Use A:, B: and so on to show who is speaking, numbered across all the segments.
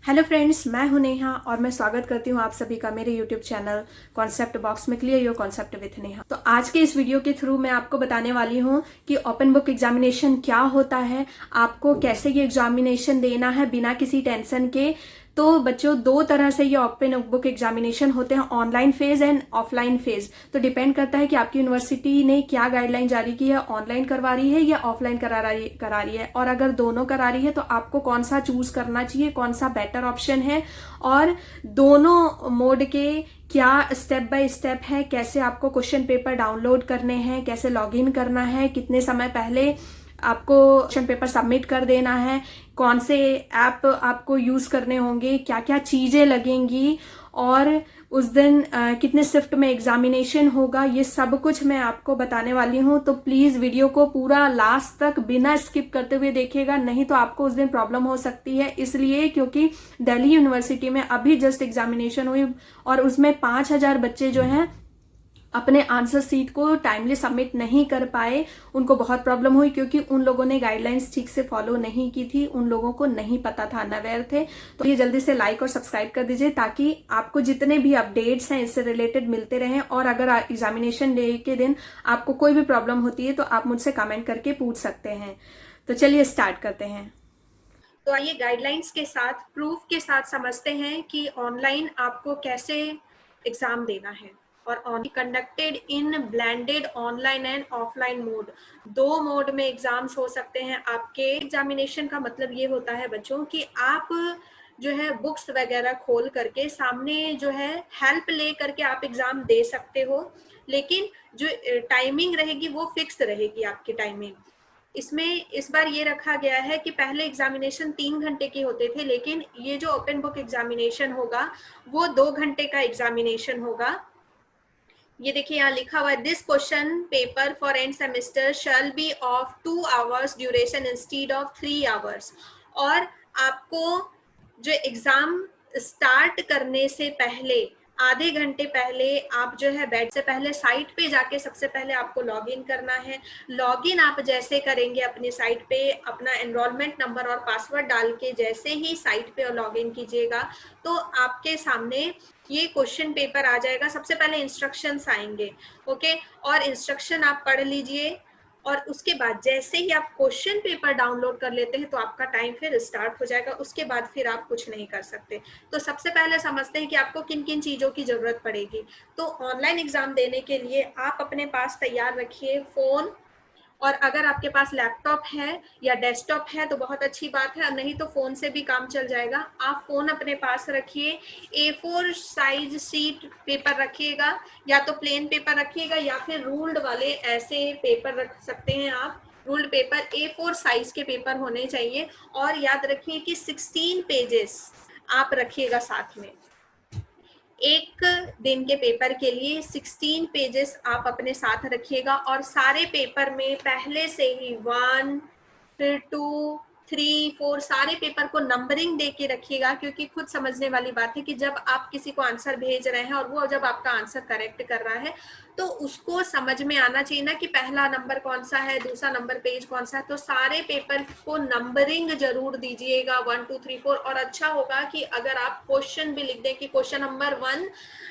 A: Hello friends, मैं हूं नेहा और मैं स्वागत करती हूं आप सभी का मेरे यूट्यूब चैनल कॉन्सेप्ट बॉक्स में clear your concept with Neha. तो आज के इस वीडियो के थ्रू मैं आपको बताने वाली हूं कि ओपन बुक एग्जामिनेशन क्या होता है, आपको कैसे ये एग्जामिनेशन देना है बिना किसी टेंशन के। तो बच्चों, दो तरह से ये ओपन बुक एग्जामिनेशन होते हैं, online phase and offline phase. तो डिपेंड करता है कि आपकी यूनिवर्सिटी ने क्या गाइडलाइन जारी की है, ऑनलाइन करवा रही है या ऑफलाइन करा रही है। और अगर दोनों करा रही है तो आपको कौन सा चूज करना चाहिए, कौन सा बेटर ऑप्शन है, और दोनों मोड के क्या स्टेप बाय स्टेप है, कैसे आपको क्वेश्चन पेपर डाउनलोड करने हैं, कैसे लॉगिन करना है, कितने समय पहले आपको क्वेश्चन पेपर सबमिट कर देना है, कौन से ऐप आपको यूज करने होंगे, क्या क्या चीजें लगेंगी, और उस दिन कितने शिफ्ट में एग्जामिनेशन होगा, ये सब कुछ मैं आपको बताने वाली हूँ। तो प्लीज वीडियो को पूरा लास्ट तक बिना स्किप करते हुए देखिएगा, नहीं तो आपको उस दिन प्रॉब्लम हो सकती है। इसलिए क्योंकि दिल्ली यूनिवर्सिटी में अभी जस्ट एग्जामिनेशन हुई और उसमें 5,000 बच्चे जो हैं अपने आंसर सीट को टाइमली सबमिट नहीं कर पाए। उनको बहुत प्रॉब्लम हुई क्योंकि उन लोगों ने गाइडलाइंस ठीक से फॉलो नहीं की थी, उन लोगों को नहीं पता था, अनअवेयर थे। तो ये जल्दी से लाइक और सब्सक्राइब कर दीजिए ताकि आपको जितने भी अपडेट्स हैं इससे रिलेटेड मिलते रहें। और अगर एग्जामिनेशन डे के दिन आपको कोई भी प्रॉब्लम होती है तो आप मुझसे कमेंट करके पूछ सकते हैं। तो चलिए स्टार्ट करते हैं। तो आइए गाइडलाइंस के साथ, प्रूफ के साथ समझते हैं कि ऑनलाइन आपको कैसे एग्जाम देना है। और conducted in blended online and offline mode, दो मोड में एग्जाम्स हो सकते हैं आपके। एग्जामिनेशन का मतलब ये होता है बच्चों कि आप जो है बुक्स वगैरह खोल करके सामने जो है हेल्प ले करके आप एग्जाम दे सकते हो, लेकिन जो टाइमिंग रहेगी वो फिक्स रहेगी आपकी टाइमिंग। इसमें इस बार ये रखा गया है कि पहले एग्जामिनेशन 3 घंटे के होते थे, लेकिन ये जो ओपन बुक एग्जामिनेशन होगा वो 2 घंटे का एग्जामिनेशन होगा। ये देखिए यहाँ लिखा हुआ है, this question paper for end semester shall be of 2 hours duration instead of 3 hours. और आपको जो एग्जाम स्टार्ट करने से पहले आधे घंटे पहले आप जो है बैठ से पहले साइट पे जाके सबसे पहले आपको लॉगिन करना है। लॉगिन आप जैसे करेंगे अपनी साइट पे, अपना एनरोलमेंट नंबर और पासवर्ड डाल के जैसे ही साइट पे लॉगिन कीजिएगा तो आपके सामने ये क्वेश्चन पेपर आ जाएगा। सबसे पहले इंस्ट्रक्शंस आएंगे, ओके, और इंस्ट्रक्शन आप पढ़ लीजिए। और उसके बाद जैसे ही आप क्वेश्चन पेपर डाउनलोड कर लेते हैं तो आपका टाइम फिर स्टार्ट हो जाएगा, उसके बाद फिर आप कुछ नहीं कर सकते। तो सबसे पहले समझते हैं कि आपको किन किन चीज़ों की ज़रूरत पड़ेगी। तो ऑनलाइन एग्जाम देने के लिए आप अपने पास तैयार रखिए फ़ोन, और अगर आपके पास लैपटॉप है या डेस्कटॉप है तो बहुत अच्छी बात है, नहीं तो फ़ोन से भी काम चल जाएगा। आप फ़ोन अपने पास रखिए, A4 साइज सीट पेपर रखिएगा, या तो प्लेन पेपर रखिएगा या फिर रूल्ड वाले ऐसे पेपर रख सकते हैं आप। रूल्ड पेपर A4 साइज के पेपर होने चाहिए। और याद रखिए कि 16 पेजेस आप रखिएगा साथ में। एक दिन के पेपर के लिए 16 पेजेस आप अपने साथ रखिएगा। और सारे पेपर में पहले से ही 1 फिर 2 3 4 सारे पेपर को नंबरिंग दे के रखिएगा, क्योंकि खुद समझने वाली बात है कि जब आप किसी को आंसर भेज रहे हैं और वो जब आपका आंसर करेक्ट कर रहा है तो उसको समझ में आना चाहिए ना कि पहला नंबर कौन सा है, दूसरा नंबर पेज कौन सा है। तो सारे पेपर को नंबरिंग जरूर दीजिएगा 1 2 3 4। और अच्छा होगा कि अगर आप क्वेश्चन भी लिख दें कि क्वेश्चन नंबर 1,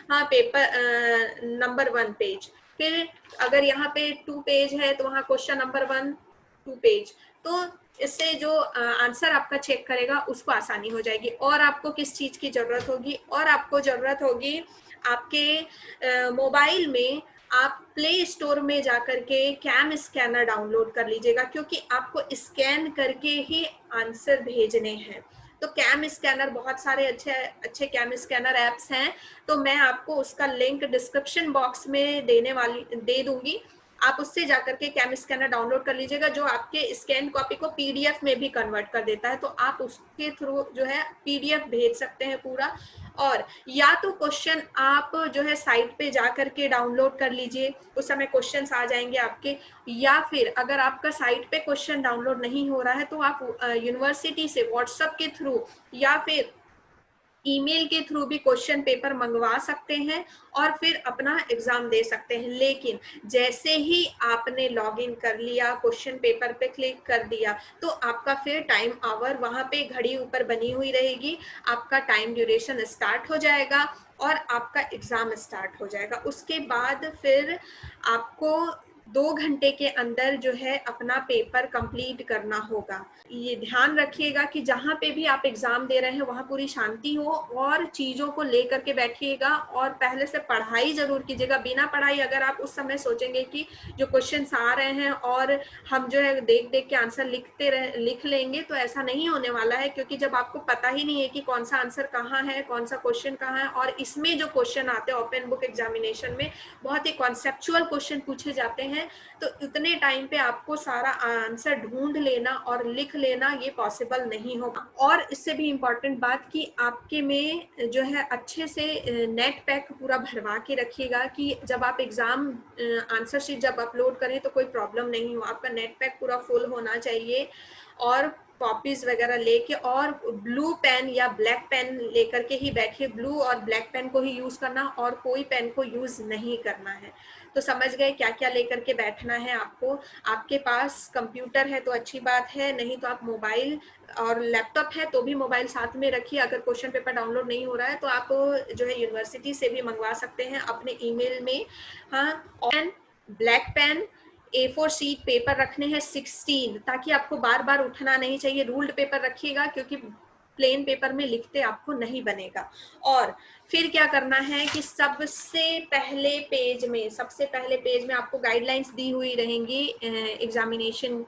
A: हाँ, पेपर नंबर 1 पेज, फिर अगर यहाँ पे 2 पेज है तो वहाँ क्वेश्चन नंबर 1 2 पेज। तो इससे जो आंसर आपका चेक करेगा उसको आसानी हो जाएगी। और आपको किस चीज की जरूरत होगी, और आपको जरूरत होगी आपके मोबाइल में आप प्ले स्टोर में जाकर के कैम स्कैनर डाउनलोड कर लीजिएगा, क्योंकि आपको स्कैन करके ही आंसर भेजने हैं। तो कैम स्कैनर, बहुत सारे अच्छे अच्छे कैम स्कैनर ऐप्स हैं, तो मैं आपको उसका लिंक डिस्क्रिप्शन बॉक्स में दे दूंगी। आप उससे जाकर के कैम स्कैनर डाउनलोड कर लीजिएगा, जो आपके स्कैन कॉपी को पीडीएफ में भी कन्वर्ट कर देता है। तो आप उसके थ्रू जो है पीडीएफ भेज सकते हैं पूरा। और या तो क्वेश्चन आप जो है साइट पे जा करके डाउनलोड कर लीजिए, उस समय क्वेश्चंस आ जाएंगे आपके। या फिर अगर आपका साइट पे क्वेश्चन डाउनलोड नहीं हो रहा है तो आप यूनिवर्सिटी से व्हाट्सएप के थ्रू या फिर ईमेल के थ्रू भी क्वेश्चन पेपर मंगवा सकते हैं और फिर अपना एग्जाम दे सकते हैं। लेकिन जैसे ही आपने लॉगिन कर लिया, क्वेश्चन पेपर पे क्लिक कर दिया, तो आपका फिर टाइम आवर वहां पे घड़ी ऊपर बनी हुई रहेगी, आपका टाइम ड्यूरेशन स्टार्ट हो जाएगा और आपका एग्जाम स्टार्ट हो जाएगा। उसके बाद फिर आपको 2 घंटे के अंदर जो है अपना पेपर कंप्लीट करना होगा। ये ध्यान रखिएगा कि जहाँ पे भी आप एग्जाम दे रहे हैं वहाँ पूरी शांति हो और चीजों को लेकर के बैठिएगा और पहले से पढ़ाई जरूर कीजिएगा। बिना पढ़ाई अगर आप उस समय सोचेंगे कि जो क्वेश्चंस आ रहे हैं और हम जो है देख देख के आंसर लिख लेंगे, तो ऐसा नहीं होने वाला है, क्योंकि जब आपको पता ही नहीं है कि कौन सा आंसर कहाँ है, कौन सा क्वेश्चन कहाँ है, और इसमें जो क्वेश्चन आते हैं ओपन बुक एग्जामिनेशन में बहुत ही कॉन्सेप्चुअल क्वेश्चन पूछे जाते हैं, तो इतने टाइम पे आपको सारा आंसर ढूंढ लेना और लिख लेना ये पॉसिबल नहीं होगा। और इससे भी इम्पोर्टेंट बात कि आपके में जो है अच्छे से नेट पैक पूरा भरवा के रखिएगा कि जब आप एग्जाम आंसर शीट जब अपलोड करें तो कोई प्रॉब्लम नहीं हो। आपका नेट पैक पूरा फुल होना चाहिए और कॉपीज वगैरह लेके, और ब्लू पेन या ब्लैक पेन लेकर के ही बैठिए। ब्लू और ब्लैक पेन को ही यूज करना और कोई पेन को यूज नहीं करना है। तो समझ गए क्या क्या लेकर के बैठना है आपको। आपके पास कंप्यूटर है तो अच्छी बात है, नहीं तो आप मोबाइल और लैपटॉप है तो भी मोबाइल साथ में रखिए। अगर क्वेश्चन पेपर डाउनलोड नहीं हो रहा है तो आप जो है यूनिवर्सिटी से भी मंगवा सकते हैं अपने ईमेल में। हाँ, और black pen, A4 sheet paper रखने हैं 16, ताकि आपको बार बार उठना नहीं चाहिए। रूल्ड पेपर रखिएगा क्योंकि प्लेन पेपर में लिखते आपको नहीं बनेगा। और फिर क्या करना है कि सबसे पहले पेज में आपको गाइडलाइंस दी हुई रहेंगी एग्जामिनेशन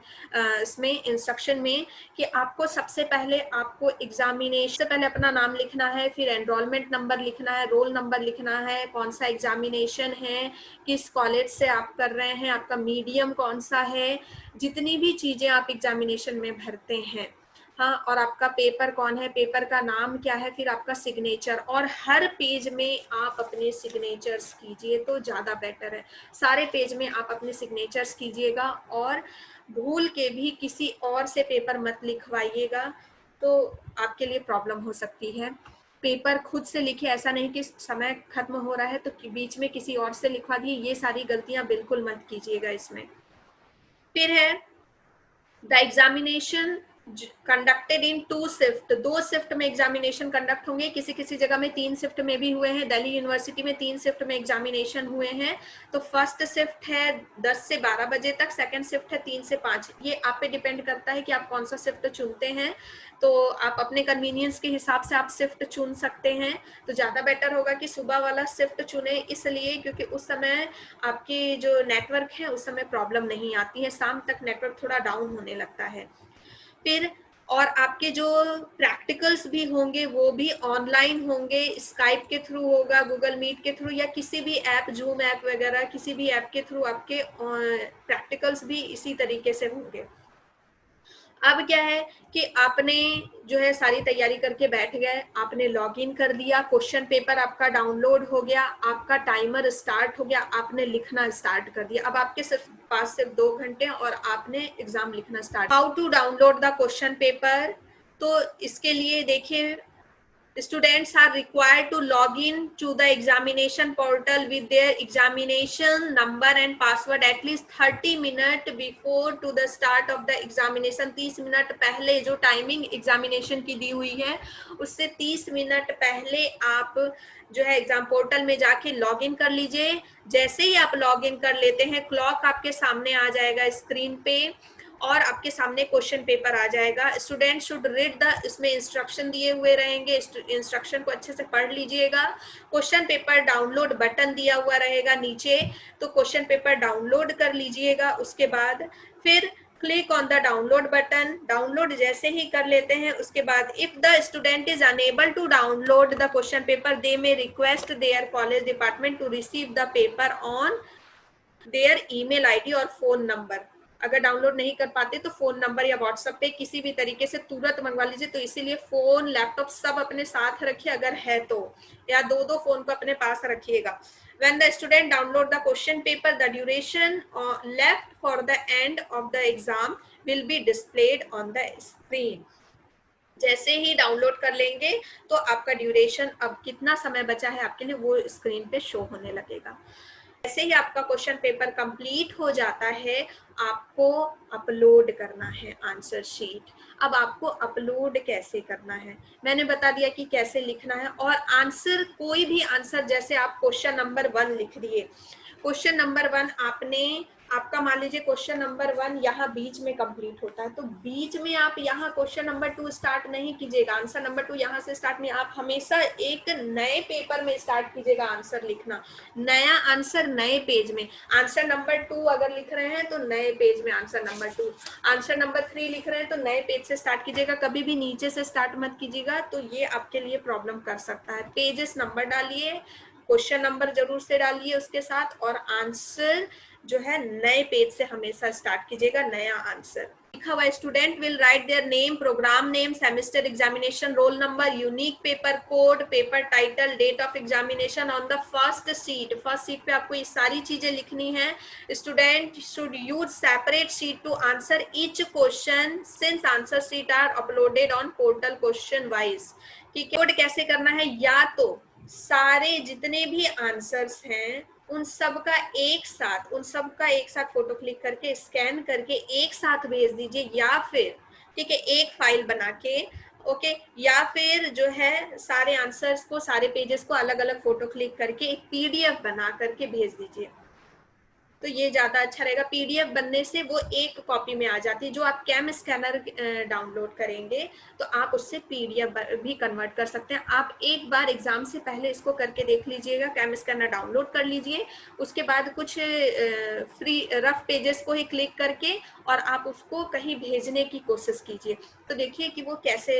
A: इसमें इंस्ट्रक्शन में, कि आपको सबसे पहले आपको एग्जामिनेशन से पहले अपना नाम लिखना है, फिर एनरोलमेंट नंबर लिखना है, रोल नंबर लिखना है, कौन सा एग्जामिनेशन है, किस कॉलेज से आप कर रहे हैं, आपका मीडियम कौन सा है, जितनी भी चीजें आप एग्जामिनेशन में भरते हैं। हाँ, और आपका पेपर कौन है, पेपर का नाम क्या है, फिर आपका सिग्नेचर, और हर पेज में आप अपने सिग्नेचर्स कीजिए तो ज़्यादा बेटर है। सारे पेज में आप अपने सिग्नेचर्स कीजिएगा और भूल के भी किसी और से पेपर मत लिखवाइएगा, तो आपके लिए प्रॉब्लम हो सकती है। पेपर खुद से लिखिए, ऐसा नहीं कि समय खत्म हो रहा है तो बीच में किसी और से लिखवा दिए, ये सारी गलतियां बिल्कुल मत कीजिएगा इसमें। फिर है the examination conducted in 2 shift. 2 shift में एग्जामिनेशन कंडक्ट होंगे, किसी किसी जगह में 3 शिफ्ट में भी हुए हैं। दिल्ली यूनिवर्सिटी में 3 शिफ्ट में एग्जामिनेशन हुए हैं। तो फर्स्ट शिफ्ट है 10 से 12 बजे तक, सेकंड शिफ्ट है 3 से 5। ये आप पे डिपेंड करता है कि आप कौन सा शिफ्ट चुनते हैं, तो आप अपने कन्वीनियंस के हिसाब से आप शिफ्ट चुन सकते हैं। तो ज़्यादा बेटर होगा कि सुबह वाला शिफ्ट चुने, इसलिए क्योंकि उस समय आपके जो नेटवर्क है उस समय प्रॉब्लम नहीं आती है, शाम तक नेटवर्क थोड़ा डाउन होने लगता है। फिर और आपके जो प्रैक्टिकल्स भी होंगे वो भी ऑनलाइन होंगे, स्काइप के थ्रू होगा, गूगल मीट के थ्रू, या किसी भी ऐप, जूम ऐप वगैरह किसी भी ऐप के थ्रू आपके प्रैक्टिकल्स भी इसी तरीके से होंगे। अब क्या है कि आपने जो है सारी तैयारी करके बैठ गए, आपने लॉगिन कर दिया, क्वेश्चन पेपर आपका डाउनलोड हो गया, आपका टाइमर स्टार्ट हो गया, आपने लिखना स्टार्ट कर दिया। अब आपके पास सिर्फ 2 घंटे और आपने एग्जाम लिखना start. How to download the question paper, तो इसके लिए देखिए, students are required to log in to the examination portal with their examination number and password at least 30 minutes before to the start of the examination। 30 minute पहले, जो timing examination की दी हुई है उससे 30 मिनट पहले आप जो है एग्जाम पोर्टल में जाके लॉग इन कर लीजिए। जैसे ही आप लॉग इन कर लेते हैं, क्लॉक आपके सामने आ जाएगा स्क्रीन पे और आपके सामने क्वेश्चन पेपर आ जाएगा। स्टूडेंट शुड रीड द, इसमें इंस्ट्रक्शन दिए हुए रहेंगे, इंस्ट्रक्शन को अच्छे से पढ़ लीजिएगा। क्वेश्चन पेपर डाउनलोड बटन दिया हुआ रहेगा नीचे, तो क्वेश्चन पेपर डाउनलोड कर लीजिएगा। उसके बाद फिर click on the download button. Download जैसे ही कर लेते हैं उसके बाद if the student is unable to download the question paper, they may request their college department to receive the paper on their email ID और फोन नंबर। अगर download नहीं कर पाते तो फोन नंबर या व्हाट्सएप पे किसी भी तरीके से तुरंत मंगवा लीजिए। तो इसीलिए फोन, लैपटॉप सब अपने साथ रखिए अगर है तो, या 2-2 फोन को अपने पास रखिएगा। When the student download the question paper, the duration left for the end of the exam will be displayed on the screen। जैसे ही डाउनलोड कर लेंगे तो आपका ड्यूरेशन, अब कितना समय बचा है आपके लिए, वो स्क्रीन पे शो होने लगेगा। जैसे ही आपका क्वेश्चन पेपर कंप्लीट हो जाता है, आपको अपलोड करना है आंसर शीट। अब आपको अपलोड कैसे करना है, मैंने बता दिया कि कैसे लिखना है। और आंसर, कोई भी आंसर, जैसे आप क्वेश्चन नंबर 1 लिख दिए, क्वेश्चन नंबर 1 आपने, आपका मान लीजिए क्वेश्चन नंबर 1 यहाँ बीच में कंप्लीट होता है, तो बीच में आप यहाँ क्वेश्चन नंबर 2 स्टार्ट नहीं कीजिएगा, आंसर नंबर 2 यहाँ से स्टार्ट नहीं, आप हमेशा एक नए पेपर में स्टार्ट कीजिएगा आंसर लिखना, नया आंसर नए पेज में। आंसर नंबर 2 अगर लिख रहे हैं तो नए पेज में आंसर नंबर 2, आंसर नंबर 3 लिख रहे हैं तो नए पेज से स्टार्ट कीजिएगा, कभी भी नीचे से स्टार्ट मत कीजिएगा, तो ये आपके लिए प्रॉब्लम कर सकता है। पेजेस नंबर डालिए, क्वेश्चन नंबर जरूर से डालिए उसके साथ, और आंसर जो है नए पेज से हमेशा स्टार्ट कीजिएगा, नया आंसर लिखा हुआ। Student will write their name, programme name, semester examination roll number, unique paper code, paper title, date of examination on the first sheet. First sheet पे आपको ये सारी चीजें लिखनी है। Student should use separate sheet to answer each question since answer sheet are uploaded on portal question wise. ठीक है, code कैसे करना है, या तो सारे जितने भी आंसर्स हैं उन सब का एक साथ फोटो क्लिक करके स्कैन करके एक साथ भेज दीजिए, या फिर ठीक है एक फाइल बना के, ओके, या फिर जो है सारे आंसर्स को, सारे पेजेस को अलग अलग फोटो क्लिक करके एक पीडीएफ बना करके भेज दीजिए, तो ये ज्यादा अच्छा रहेगा। पीडीएफ बनने से वो एक कॉपी में आ जाती है, जो आप कैम स्कैनर डाउनलोड करेंगे तो आप उससे पीडीएफ भी कन्वर्ट कर सकते हैं। आप एक बार एग्जाम से पहले इसको करके देख लीजिएगा, कैम स्कैनर डाउनलोड कर लीजिए, उसके बाद कुछ फ्री रफ पेजेस को ही क्लिक करके और आप उसको कहीं भेजने की कोशिश कीजिए, तो देखिए कि वो कैसे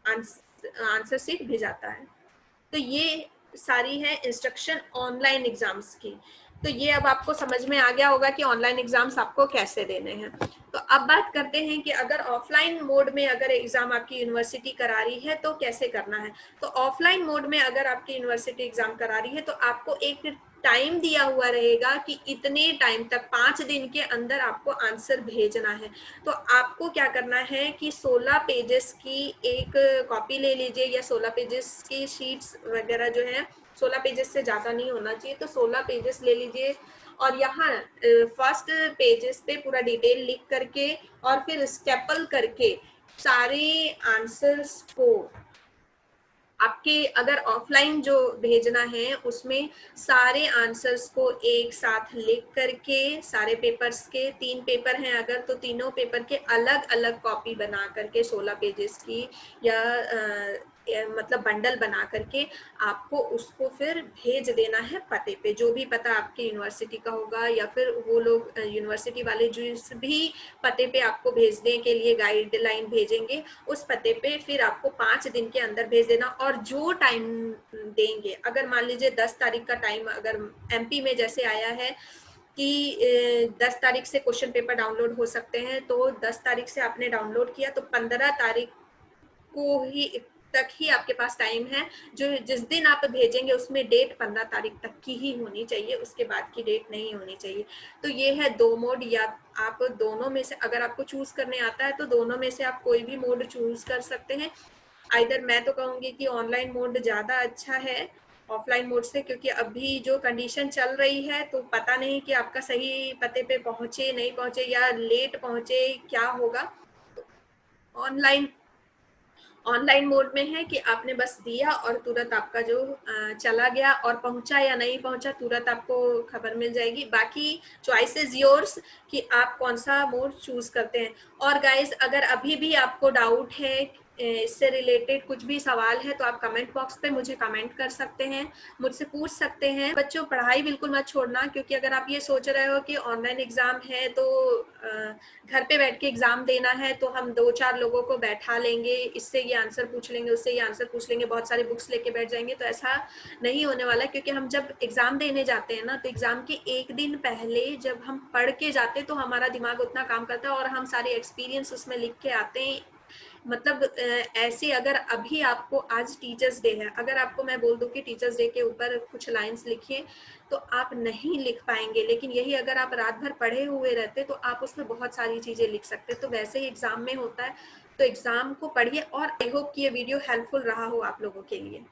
A: आंसर शीट भेजाता है। तो ये सारी है इंस्ट्रक्शन ऑनलाइन एग्जाम्स की। तो ये अब आपको समझ में आ गया होगा कि ऑनलाइन एग्जाम्स आपको कैसे देने हैं। तो अब बात करते हैं कि अगर ऑफलाइन मोड में अगर एग्जाम आपकी यूनिवर्सिटी करा रही है तो कैसे करना है। तो ऑफलाइन मोड में अगर आपकी यूनिवर्सिटी एग्जाम करा रही है तो आपको एक टाइम दिया हुआ रहेगा कि इतने टाइम तक 5 दिन के अंदर आपको आंसर भेजना है। तो आपको क्या करना है कि 16 पेजेस की एक कॉपी ले लीजिए, या 16 पेजेस की शीट्स वगैरह जो है, 16 पेजेस से ज़्यादा नहीं होना चाहिए, तो 16 पेजेस ले लीजिए, और यहाँ फर्स्ट पेजेस पे पूरा डिटेल लिख करके और फिर स्टेपल करके सारे आंसर्स को, आपके अगर ऑफलाइन जो भेजना है उसमें सारे आंसर्स को एक साथ लिख करके, सारे पेपर्स के 3 पेपर हैं अगर, तो तीनों पेपर के अलग अलग कॉपी बना करके 16 पेजेस की, या मतलब बंडल बना करके आपको उसको फिर भेज देना है पते पे, जो भी पता आपकी यूनिवर्सिटी का होगा, या फिर वो लोग यूनिवर्सिटी वाले जिस भी पते पे आपको भेजने के लिए गाइडलाइन भेजेंगे उस पते पे फिर आपको 5 दिन के अंदर भेज देना। और जो टाइम देंगे, अगर मान लीजिए 10 तारीख का टाइम अगर एमपी में जैसे आया है कि 10 तारीख से क्वेश्चन पेपर डाउनलोड हो सकते हैं, तो 10 तारीख से आपने डाउनलोड किया तो 15 तारीख को ही तक ही आपके पास टाइम है। जो जिस दिन आप भेजेंगे उसमें डेट 15 तारीख तक की ही होनी चाहिए, उसके बाद की डेट नहीं होनी चाहिए। तो ये है 2 मोड, या आप दोनों में से अगर आपको चूज करने आता है तो दोनों में से आप कोई भी मोड चूज कर सकते हैं। आइदर मैं तो कहूंगी कि ऑनलाइन मोड ज्यादा अच्छा है ऑफलाइन मोड से, क्योंकि अभी जो कंडीशन चल रही है तो पता नहीं कि आपका सही पते पे पहुंचे नहीं पहुंचे, या लेट पहुंचे, क्या होगा। ऑनलाइन ऑनलाइन मोड में है कि आपने बस दिया और तुरंत आपका जो चला गया, और पहुंचा या नहीं पहुंचा तुरंत आपको खबर मिल जाएगी। बाकी चॉइस इज योर्स कि आप कौन सा मोड चूज करते हैं। और गाइस, अगर अभी भी आपको डाउट है, इससे रिलेटेड कुछ भी सवाल है, तो आप कमेंट बॉक्स पे मुझे कमेंट कर सकते हैं, मुझसे पूछ सकते हैं। बच्चों, पढ़ाई बिल्कुल मत छोड़ना, क्योंकि अगर आप ये सोच रहे हो कि ऑनलाइन एग्जाम है तो घर पे बैठ के एग्जाम देना है, तो हम 2-4 लोगों को बैठा लेंगे, इससे ये आंसर पूछ लेंगे, उससे ये आंसर पूछ लेंगे, बहुत सारी बुक्स लेके बैठ जाएंगे, तो ऐसा नहीं होने वाला। क्योंकि हम जब एग्जाम देने जाते हैं ना, तो एग्जाम के एक दिन पहले जब हम पढ़ के जाते हैं तो हमारा दिमाग उतना काम करता है, और हम सारे एक्सपीरियंस उसमें लिख के आते हैं। मतलब ऐसे अगर अभी आपको आज टीचर्स डे है, अगर आपको मैं बोल दूं कि टीचर्स डे के ऊपर कुछ लाइंस लिखिए, तो आप नहीं लिख पाएंगे। लेकिन यही अगर आप रात भर पढ़े हुए रहते तो आप उसमें बहुत सारी चीजें लिख सकते। तो वैसे ही एग्जाम में होता है, तो एग्जाम को पढ़िए और आई होप कि ये वीडियो हेल्पफुल रहा हो आप लोगों के लिए।